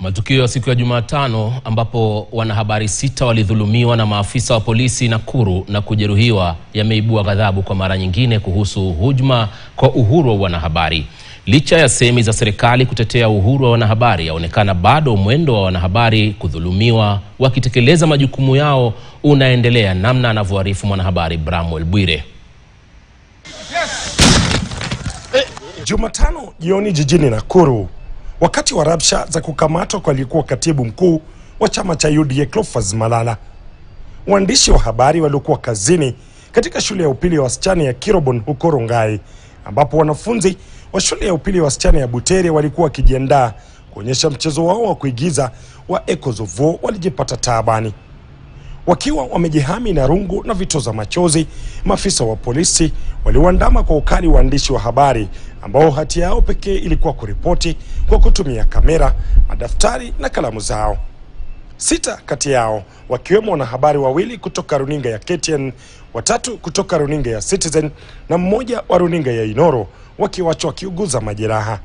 Matukio ya siku ya Jumatano ambapo wanahabari 6 walidhulumiwa na maafisa wa polisi Nakuru na kujeruhiwa yameibua ghadhabu kwa mara nyingine kuhusu hujuma kwa uhuru wa wanahabari. Licha ya semi za serikali kutetea uhuru wa wanahabari, yaonekana bado mwendo wa wanahabari kudhulumiwa wakitekeleza majukumu yao unaendelea, namna anavyoarifu mwanahabari Bramwell Bwire. Jumatano jioni jijini Nakuru, wakati wa rabsha za kukamatwa kwa aliyekuwa katibu mkuu wa chama cha UDA Cleophas Malala, waandishi wa habari waliokuwa kazini katika shule ya upili ya wasichana ya Kirobon huko Rongai, ambapo wanafunzi wa shule ya upili ya wasichana ya Butere walikuwa wakijiandaa kuonyesha mchezo wao wa kuigiza wa Echoes of War, walijipata taabani. Wakiwa wamejihami na rungu na vitoza machozi, maafisa wa polisi waliwaandama kwa ukali waandishi wa habari ambao hati yao pekee ilikuwa kuripoti kwa kutumia kamera, madaftari na kalamu zao. 6 kati yao wakiwemo wanahabari 2 kutoka runinga ya KTN, 3 kutoka runinga ya Citizen na 1 wa runinga ya Inoro wakiwachwa wakiuguza majeraha.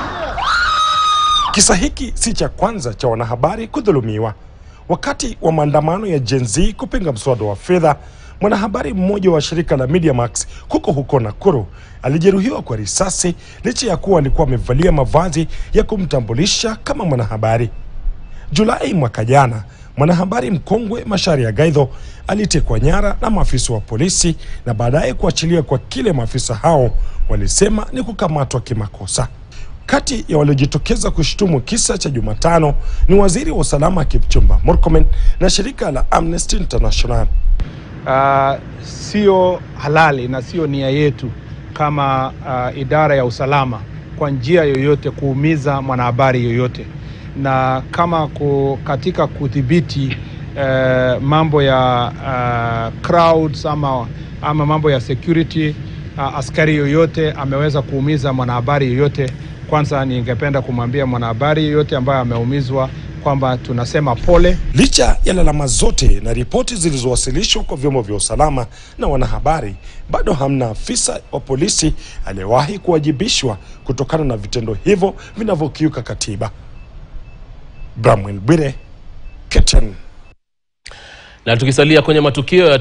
Kisa hiki si cha kwanza cha wanahabari kudhulumiwa. Wakati wa maandamano ya Gen Z kupinga mswada wa fedha, mwanahabari mmoja wa shirika la Mediamax huko Nakuru alijeruhiwa kwa risasi licha ya kuwa alikuwa amevalia mavazi ya kumtambulisha kama mwanahabari. Julai mwaka jana, mwanahabari mkongwe Macharia Gaitho alitekwa nyara na maafisa wa polisi na baadaye kuachiliwa kwa kile maafisa hao walisema ni kukamatwa kimakosa. Kati ya waliojitokeza kushtumu kisa cha Jumatano ni waziri wa usalama Kipchumba Murkomen na shirika la Amnesty International. Sio halali na sio nia yetu kama idara ya usalama kwa njia yoyote kuumiza mwanahabari yoyote, na kama katika kudhibiti mambo ya crowds ama mambo ya security, askari yoyote ameweza kuumiza mwanahabari yoyote, kwanza ningependa kumwambia mwanahabari yoyote ambaye ameumizwa kwamba tunasema pole. Licha ya lalama zote na ripoti zilizowasilishwa kwa vyombo vya usalama na wanahabari, bado hamna afisa wa polisi aliyewahi kuwajibishwa kutokana na vitendo hivyo vinavyokiuka katiba. Bramwell Bwire, KTN. Na tukisalia kwenye matukio ya